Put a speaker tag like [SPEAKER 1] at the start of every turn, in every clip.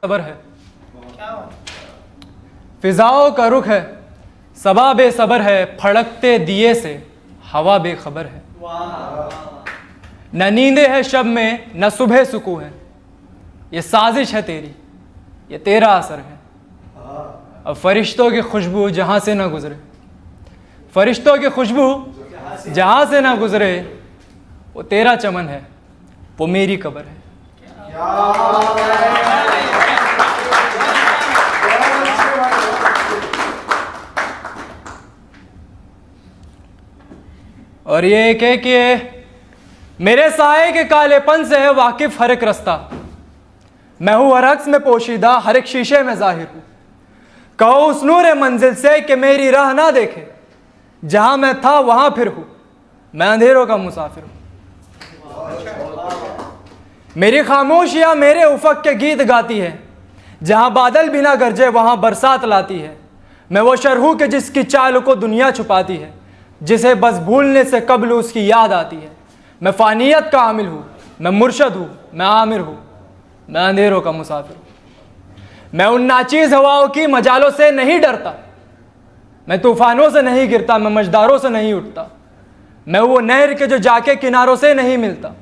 [SPEAKER 1] सबर है, फिजाओं का रुख है, सबा बेसबर है, फड़कते दिए से हवा बेखबर है। न नींदे है शब में न सुबह सुकून है, ये साजिश है तेरी, ये तेरा असर है। अब फरिश्तों की खुशबू जहाँ से ना गुजरे, फरिश्तों की खुशबू जहाँ से ना गुजरे, वो तेरा चमन है, वो मेरी कब्र है। और ये एक है कि मेरे साए के कालेपन से है वाकिफ हर एक रास्ता, मैं हूं हर अक्स में पोशीदा, हर एक शीशे में जाहिर हूं। कहो उस नूर मंजिल से कि मेरी राह ना देखे, जहां मैं था वहां फिर हूं, मैं अंधेरों का मुसाफिर हूं। मेरी खामोशियां मेरे उफक के गीत गाती है, जहां बादल बिना गरजे वहां बरसात लाती है। मैं वो शर हूं कि जिसकी चाल को दुनिया छुपाती है, जिसे बस भूलने से कब्ल उसकी याद आती है। मैं फ़ानियत का आमिल हूँ, मैं मुर्शद हूँ, मैं आमिर हूँ, मैं अंधेरों का मुसाफिर हूँ। मैं उन नाचीज़ हवाओं की मजालों से नहीं डरता, मैं तूफ़ानों से नहीं गिरता, मैं मजदारों से नहीं उठता। मैं वो नहर के जो जाके किनारों से नहीं मिलता,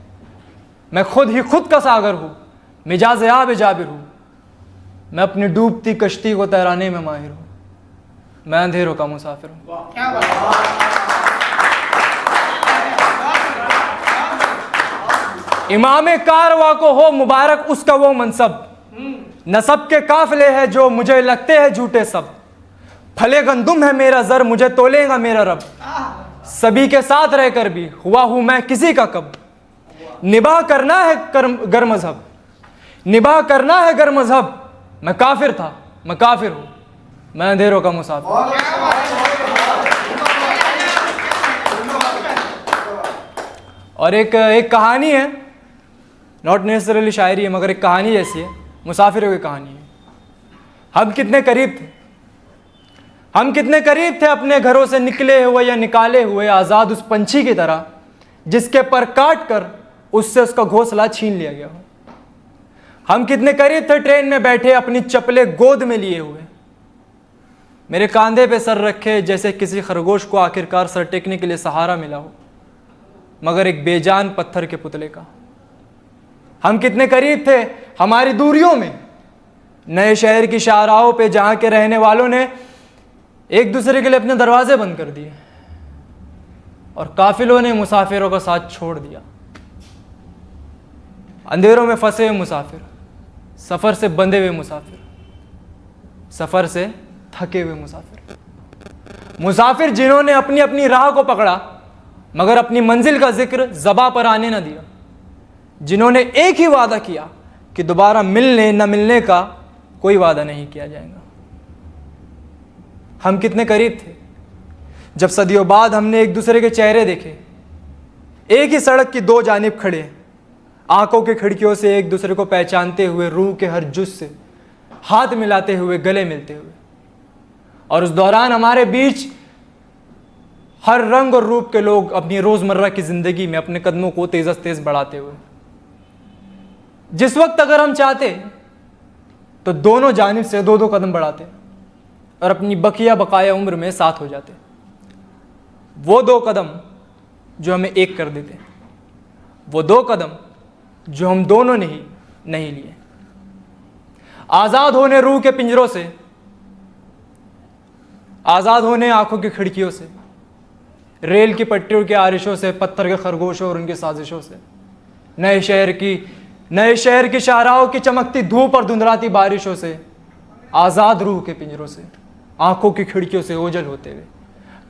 [SPEAKER 1] मैं खुद ही खुद का सागर हूँ, मिजाज आब जाबिर हूँ। मैं अपनी डूबती कश्ती को तैराने में माहिर हूँ, मैं अंधेरों का मुसाफिर हूँ। इमाम कारवा को हो मुबारक उसका वो मनसब, नसब के काफिले है जो मुझे लगते हैं झूठे सब। फले गंदुम है मेरा जर, मुझे तोलेगा मेरा रब, सभी के साथ रहकर भी हुआ हूं मैं किसी का कब। निभा करना है गर मजहब, निभा करना है गर मजहब, मैं काफिर था, मैं काफिर हूं, मैं अंधेरों का मुसाफिर। और एक कहानी है, नॉट नेसेसरली शायरी है मगर एक कहानी जैसी है, मुसाफिरों की कहानी है। हम कितने करीब थे, हम कितने करीब थे अपने घरों से निकले हुए या निकाले हुए, आज़ाद उस पंछी की तरह जिसके पर काट कर उससे उसका घोंसला छीन लिया गया हो। हम कितने करीब थे ट्रेन में बैठे अपनी चप्पलें गोद में लिए हुए, मेरे कंधे पे सर रखे जैसे किसी खरगोश को आखिरकार सर टेकने के लिए सहारा मिला हो, मगर एक बेजान पत्थर के पुतले का। हम कितने करीब थे हमारी दूरियों में, नए शहर की शाहराहों पे जहां के रहने वालों ने एक दूसरे के लिए अपने दरवाजे बंद कर दिए और काफिलों ने मुसाफिरों का साथ छोड़ दिया। अंधेरों में फंसे हुए मुसाफिर, सफर से बंधे हुए मुसाफिर, सफर से थके हुए मुसाफिर, मुसाफिर जिन्होंने अपनी अपनी राह को पकड़ा मगर अपनी मंजिल का जिक्र ज़बां पर आने न दिया, जिन्होंने एक ही वादा किया कि दोबारा मिलने न मिलने का कोई वादा नहीं किया जाएगा। हम कितने करीब थे जब सदियों बाद हमने एक दूसरे के चेहरे देखे, एक ही सड़क की दो जानिब खड़े, आंखों की खिड़कियों से एक दूसरे को पहचानते हुए, रूह के हर जुज़ से हाथ मिलाते हुए, गले मिलते हुए। और उस दौरान हमारे बीच हर रंग और रूप के लोग अपनी रोज़मर्रा की ज़िंदगी में अपने कदमों को तेज़ तेज़ बढ़ाते हुए, जिस वक्त अगर हम चाहते तो दोनों जानिब से दो दो कदम बढ़ाते और अपनी बकिया बकाया उम्र में साथ हो जाते। वो दो कदम जो हमें एक कर देते, वो दो कदम जो हम दोनों ने ही नहीं लिए। आज़ाद होने रूह के पिंजरों से, आज़ाद होने आंखों की खिड़कियों से, रेल की पटरियों के आरिशों से, पत्थर के खरगोशों और उनकी साजिशों से, नए शहर की शाहराहों की चमकती धूप और धुंधलाती बारिशों से, आज़ाद रूह के पिंजरों से, आंखों की खिड़कियों से ओझल होते हुए,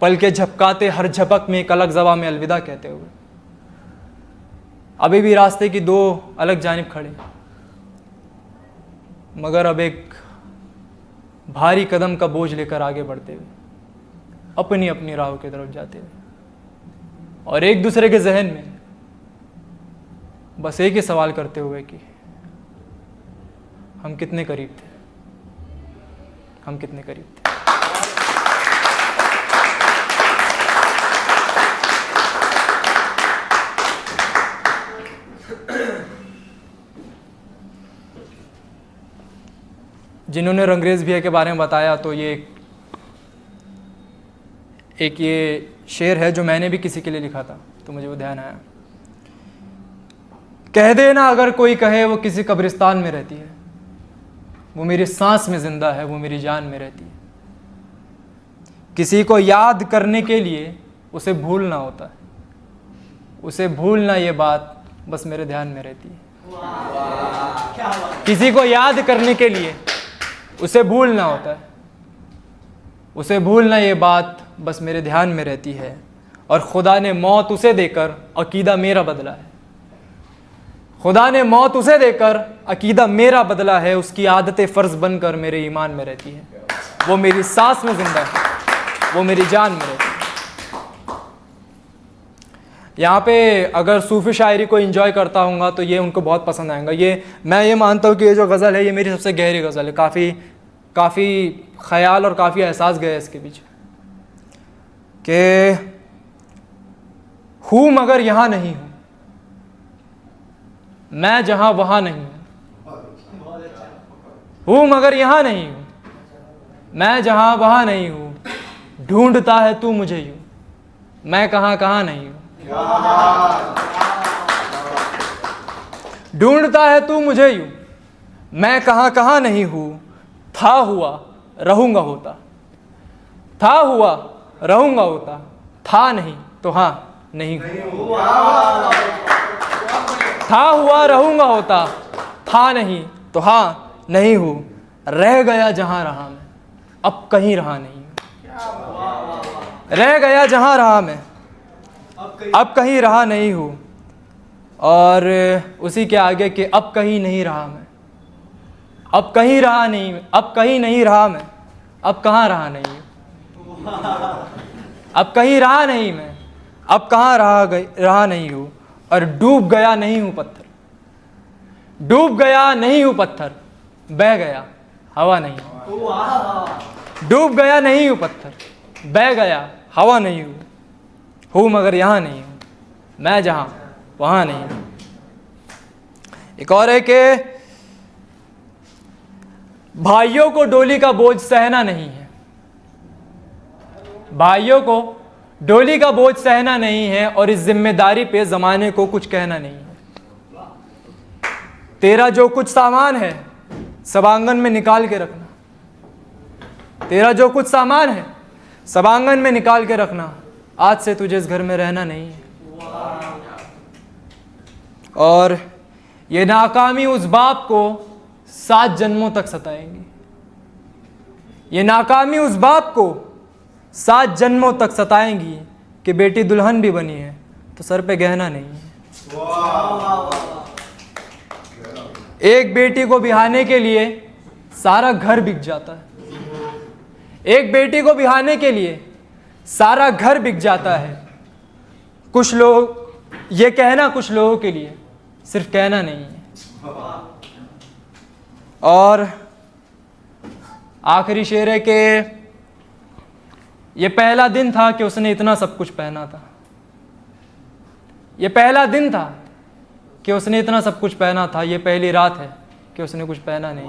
[SPEAKER 1] पल के झपकाते हर झपक में एक अलग ज़बां में अलविदा कहते हुए, अभी भी रास्ते की दो अलग जानिब खड़े, मगर अब एक भारी कदम का बोझ लेकर आगे बढ़ते हुए, अपनी अपनी राहों की तरफ जाते हुए, और एक दूसरे के जहन में बस एक ही सवाल करते हुए कि हम कितने करीब थे, हम कितने करीब थे। जिन्होंने रंगरेज भैया के बारे में बताया, तो ये एक ये शेर है जो मैंने भी किसी के लिए लिखा था, तो मुझे वो ध्यान आया। कह देना अगर कोई कहे वो किसी कब्रिस्तान में रहती है, वो मेरी सांस में जिंदा है, वो मेरी जान में रहती है। किसी को याद करने के लिए उसे भूलना होता है, उसे भूलना ये बात बस मेरे ध्यान में रहती है। किसी को याद करने के लिए उसे भूलना होता है, उसे भूलना ये बात बस मेरे ध्यान में रहती है। और खुदा ने मौत उसे देकर अकीदा मेरा बदला है, खुदा ने मौत उसे देकर अकीदा मेरा बदला है। उसकी आदतें फ़र्ज बनकर मेरे ईमान में रहती है, वो मेरी सांस में जिंदा है, वो मेरी जान में रहती है। यहाँ पे अगर सूफ़ी शायरी को एंजॉय करता हूँगा तो ये उनको बहुत पसंद आएगा। ये मैं ये मानता हूँ कि ये जो गज़ल है ये मेरी सबसे गहरी गज़ल है, काफ़ी ख़याल और काफ़ी एहसास गया है इसके पीछे। कि हूँ मगर यहाँ नहीं हूँ, मैं जहाँ वहाँ नहीं हूँ मगर यहाँ नहीं हूँ, मैं जहाँ वहाँ नहीं हूँ। ढूंढता है तू मुझे यूँ, मैं कहाँ कहाँ नहीं हूँ। ढूंढता है तू मुझे यूँ, मैं कहाँ कहाँ नहीं हूँ। था हुआ रहूँगा होता, था हुआ रहूँगा होता, था नहीं तो हाँ नहीं हूँ। था हुआ रहूँगा होता, था नहीं तो हाँ नहीं हूँ। रह गया जहाँ रहा मैं, अब कहीं रहा नहीं हूँ। रह गया जहाँ रहा मैं, अब कहीं रहा नहीं हूँ। और उसी के आगे कि अब कहीं नहीं रहा मैं, अब कहीं रहा नहीं, अब कहीं नहीं रहा मैं, अब कहाँ रहा नहीं हूँ। अब कहीं रहा नहीं मैं, अब कहाँ रहा नहीं हूँ। और डूब गया नहीं हूँ पत्थर, डूब गया नहीं हूँ पत्थर, बह गया हवा नहीं हूँ। डूब गया नहीं हूँ पत्थर, बह गया हवा नहीं हूँ मगर यहाँ नहीं हूँ, मैं जहाँ वहाँ नहीं हूँ। एक और है कि भाइयों को डोली का बोझ सहना नहीं है, भाइयों को डोली का बोझ सहना नहीं है। और इस जिम्मेदारी पे ज़माने को कुछ कहना नहीं है। तेरा जो कुछ सामान है सब आंगन में निकाल के रखना, तेरा जो कुछ सामान है सब आंगन में निकाल के रखना। आज से तुझे इस घर में रहना नहीं है। और ये नाकामी उस बाप को 7 जन्मों तक सताएंगी, ये नाकामी उस बाप को 7 जन्मों तक सताएंगी कि बेटी दुल्हन भी बनी है तो सर पे गहना नहीं है। एक बेटी को बिहाने के लिए सारा घर बिक जाता है, एक बेटी को बिहाने के लिए सारा घर बिक जाता है। कुछ लोग ये कहना कुछ लोगों के लिए सिर्फ कहना नहीं है। और आखिरी शेर है कि ये पहला दिन था कि उसने इतना सब कुछ पहना था, ये पहला दिन था कि उसने इतना सब कुछ पहना था, ये पहली रात है कि उसने कुछ पहना नहीं।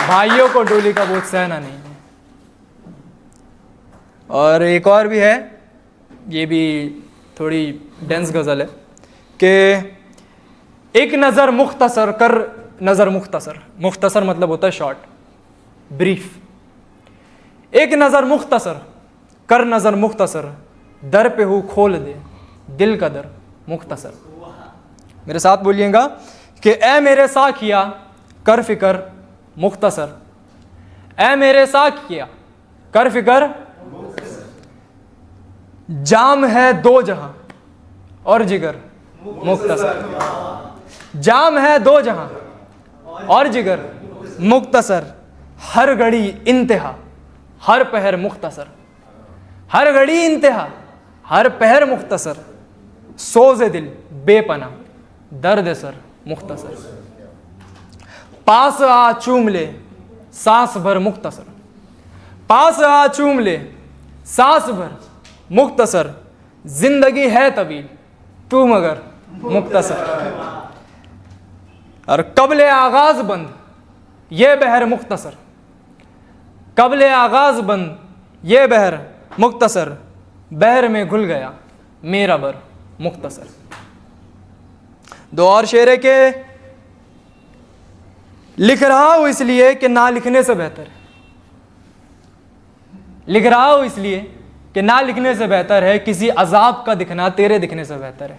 [SPEAKER 1] भाइयों को डोली का बोझ सहना नहीं है। और एक और भी है, ये भी थोड़ी डेंस गज़ल है कि एक नज़र मुख्तसर कर नज़र मुख्तसर, मुख्तसर मतलब होता है शॉर्ट, ब्रीफ। एक नज़र मुख्तसर कर नज़र मुख्तसर, दर पे हूँ खोल दे दिल का दर मुख्तसर। मेरे साथ बोलिएगा कि ए मेरे साखिया कर फिकर मुख्तसर, ए मेरे साखिया कर फिकर जाम है 2 जहां और जिगर मुख्तसर, जाम है 2 जहां और जिगर मुख्तसर। हर घड़ी इंतहा हर पहर मुख्तसर, हर घड़ी इंतहा हर पहर मुख्तसर। सोज़े दिल बेपना दर्द सर मुख्तसर, पास आ चूम ले सांस भर मुख्तसर, पास आ चूम ले सांस भर मुख्तसर। जिंदगी है तवील तू मगर मुख्तसर। और कब्ले आगाज बंद ये बहर मुख्तसर, कब्ले आगाज बंद ये बहर मुख्तसर, बहर में घुल गया मेरा बर मुख्तसर। दो और शेर है कि लिख रहा हूं इसलिए कि ना लिखने से बेहतर है, लिख रहा हूं इसलिए कि ना लिखने से बेहतर है किसी अजाब का दिखना तेरे दिखने से बेहतर है।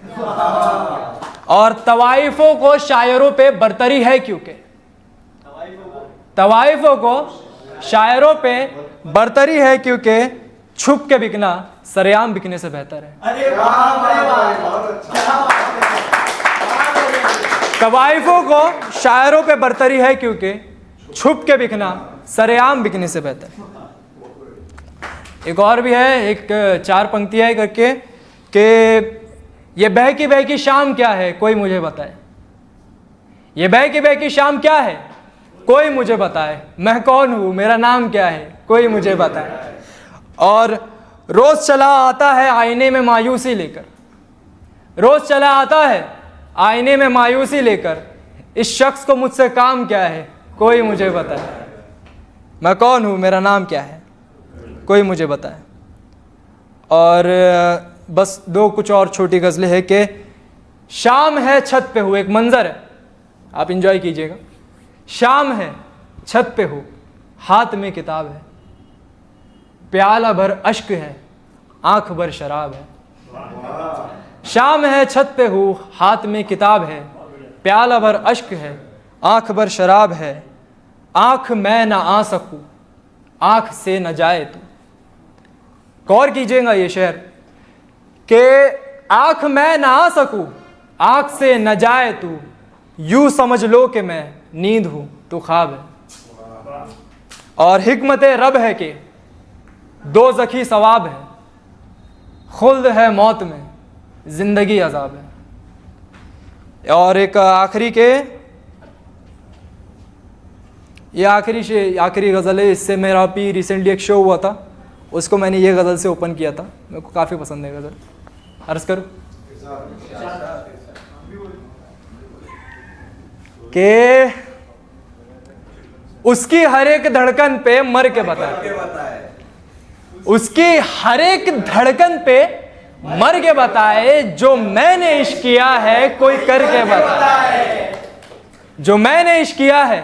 [SPEAKER 1] और तवाइफों को शायरों पे बरतरी है क्योंकि, तवाइफों को शायरों पे बरतरी है क्योंकि छुप के बिकना सरेआम बिकने से बेहतर है। तवाइफों को शायरों पे बरतरी है क्योंकि छुप के बिकना सरेआम बिकने से बेहतर है। एक और भी है, एक 4 पंक्तियां करके कि ये बहकी शाम क्या है कोई मुझे बताए, ये बहकी शाम क्या है कोई मुझे बताए, मैं कौन हूँ मेरा नाम क्या है कोई मुझे बताए। और रोज चला आता है आईने में मायूसी लेकर, रोज चला आता है आईने में मायूसी लेकर, इस शख्स को मुझसे काम क्या है कोई मुझे बताए, मैं कौन हूँ मेरा नाम क्या है कोई मुझे बताए। और बस 2 कुछ और छोटी गज़लें हैं कि शाम है छत पे हूँ, एक मंज़र है आप इंजॉय कीजिएगा। शाम है छत पे हूँ हाथ में किताब है, प्याला भर अश्क है आंख भर शराब है। शाम है छत पे हूँ हाथ में किताब है, प्याला भर अश्क है आंख भर शराब है। आंख मैं ना आ सकूँ आंख से न जाए तू, गौर कीजिएगा ये शेर कि आंख मैं ना आ सकूं आंख से न जाए तू, यूं समझ लो कि मैं नींद हूं तो ख्वाब है। और हिकमत रब है कि दो ज़खी सवाब है, खुल्द है मौत में जिंदगी अजाब है। और एक आखिरी के ये आखिरी गज़ल है, इससे मेरा भी रिसेंटली एक शो हुआ था, उसको मैंने ये गज़ल से ओपन किया था, मेरे को काफ़ी पसंद है गज़ल। अर्ज़ करूँ कि उसकी हर एक धड़कन पे मर के बताए, उसकी हर एक धड़कन पे मर के बताए, जो मैंने इश्क किया है कोई करके बताए, जो मैंने इश्क किया है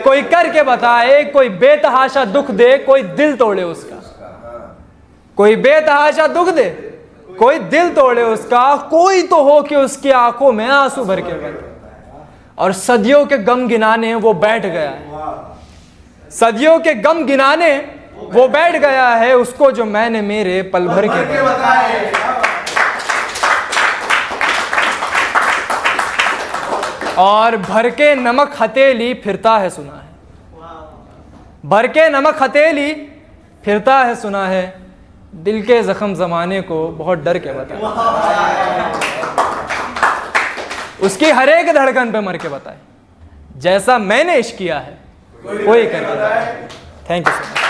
[SPEAKER 1] कोई करके बताए। कोई बेतहाशा दुख दे कोई दिल तोड़े उसका, कोई बेतहाशा दुख दे कोई दिल तोड़े उसका, कोई तो हो कि उसकी आंखों में आंसू भर के बताए। और सदियों के गम गिनाने वो बैठ गया है, सदियों के गम गिनाने वो बैठ गया है, उसको जो मैंने मेरे पल भर के बताए। और भर के नमक हथेली फिरता है सुना है, भर के नमक हथेली फिरता है सुना है, दिल के जख्म जमाने को बहुत डर के बताए। उसकी हर एक धड़कन पे मर के बताए, जैसा मैंने इश्क किया है कोई करके बताए। Thank you so much.